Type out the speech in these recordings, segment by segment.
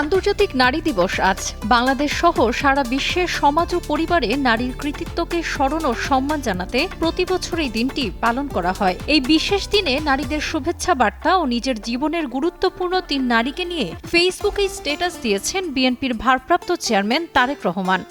আন্তর্জাতিক নারী দিবস আজ। বাংলাদেশ সহ সারা বিশ্বের সমাজ ও পরিবারে নারীর কৃতিত্বকে স্মরণ ও সম্মান জানাতে প্রতি বছর এই দিনটি পালন করা হয়। এই বিশেষ দিনে নারীদের শুভেচ্ছা বার্তা ও নিজের জীবনের গুরুত্বপূর্ণ ৩ নারীকে নিয়ে ফেসবুকে স্ট্যাটাস দিয়েছেন বিএনপির ভারপ্রাপ্ত চেয়ারম্যান তারেক রহমান।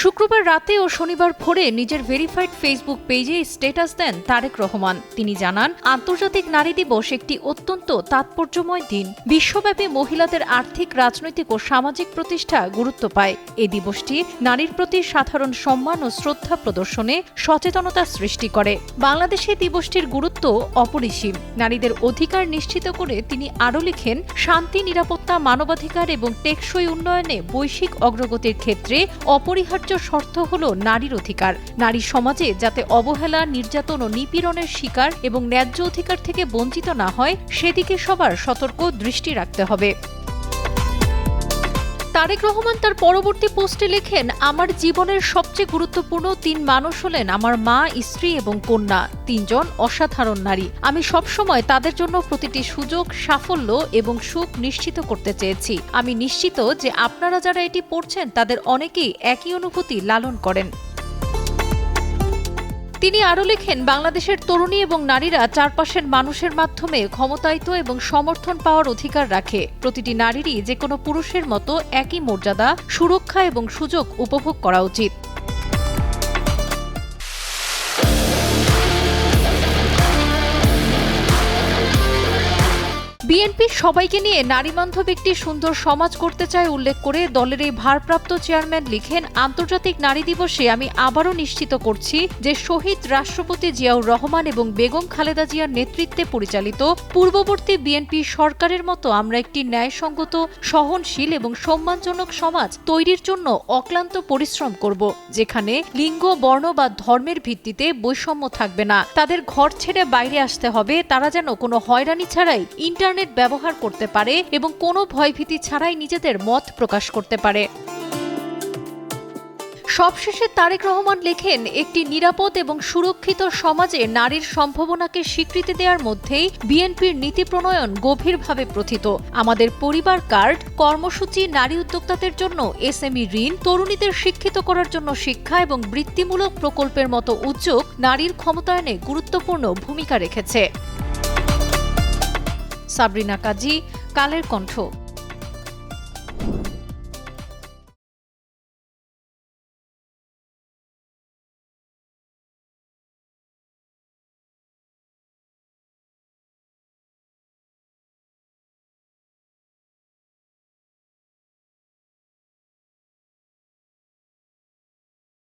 শুক্রবার রাতে ও শনিবার ভোরে নিজের ভেরিফাইড ফেসবুক পেজে স্ট্যাটাস দেন তারেক রহমান। তিনি জানান, আন্তর্জাতিক নারী দিবস একটি অত্যন্ত তাৎপর্যময় দিন। বিশ্বব্যাপী মহিলাদের আর্থিক, রাজনৈতিক ও সামাজিক প্রতিষ্ঠা গুরুত্ব পায়। এই দিবসটি নারীর প্রতি সাধারণ সম্মান ও শ্রদ্ধা প্রদর্শনে সচেতনতা সৃষ্টি করে। বাংলাদেশে দিবসটির গুরুত্ব অপরিসীম। নারীদের অধিকার নিশ্চিত করে তিনি আরও লিখেন, শান্তি, নিরাপত্তা, মানবাধিকার এবং টেকসই উন্নয়নে বৈশ্বিক অগ্রগতির ক্ষেত্রে অপরিহার্য শর্ত হল নারীর অধিকার। নারী সমাজে যাতে অবহেলা, নির্যাতন ও নিপীড়নের শিকার এবং ন্যায্য অধিকার থেকে বঞ্চিত না হয়, সেদিকে সবার সতর্ক দৃষ্টি রাখতে হবে। তারেক রহমান তার পরবর্তী পোস্টে লেখেন, আমার জীবনের সবচেয়ে গুরুত্বপূর্ণ ৩ মানুষ হলেন আমার মা, স্ত্রী এবং কন্যা। ৩ জন অসাধারণ নারী। আমি সবসময় তাদের জন্য প্রতিটি সুযোগ, সাফল্য এবং সুখ নিশ্চিত করতে চেয়েছি। আমি নিশ্চিত যে আপনারা যারা এটি পড়ছেন তাদের অনেকেই একই অনুভূতি লালন করেন। তিনি আরও লেখেন, বাংলাদেশের তরুণী এবং নারীরা চারপাশের মানুষের মাধ্যমে ক্ষমতায়িত এবং সমর্থন পাওয়ার অধিকার রাখে। প্রতিটি নারীরই যে কোনো পুরুষের মতো একই মর্যাদা, সুরক্ষা এবং সুযোগ উপভোগ করা উচিত। বিএনপি সবাইকে নিয়ে নারীবান্ধব একটি সুন্দর সমাজ করতে চায় উল্লেখ করে দলের এই ভারপ্রাপ্ত চেয়ারম্যান লিখেন, আন্তর্জাতিক নারী দিবসে আমি আবারও নিশ্চিত করছি যে শহীদ রাষ্ট্রপতি জিয়াউর রহমান এবং বেগম খালেদা জিয়ার নেতৃত্বে পরিচালিত পূর্ববর্তী বিএনপি সরকারের মতো আমরা একটি ন্যায়সঙ্গত, সহনশীল এবং সম্মানজনক সমাজ তৈরির জন্য অক্লান্ত পরিশ্রম করব, যেখানে লিঙ্গ, বর্ণ বা ধর্মের ভিত্তিতে বৈষম্য থাকবে না। তাদের ঘর ছেড়ে বাইরে আসতে হবে, তারা যেন কোনো হয়রানি ছাড়াই ইন্টারনেট ব্যবহার করতে পারে এবং কোনো ভয়ভীতি ছাড়াই নিজেদের মত প্রকাশ করতে পারে। সবশেষে তারেক রহমান লেখেন, একটি নিরাপদ এবং সুরক্ষিত সমাজে নারীর সম্ভাবনাকে স্বীকৃতি দেওয়ার মধ্যেই বিএনপির নীতি প্রণয়ন গভীরভাবে প্রথিত। আমাদের পরিবার কার্ড, কর্মসূচি, নারী উদ্যোক্তাদের জন্য এসএমই ঋণ, তরুণীদের শিক্ষিত করার জন্য শিক্ষা এবং বৃত্তিমূলক প্রকল্পের মতো উদ্যোগ নারীর ক্ষমতায়নে গুরুত্বপূর্ণ ভূমিকা রেখেছে। সাবরিনা কাজী, কালের কণ্ঠ।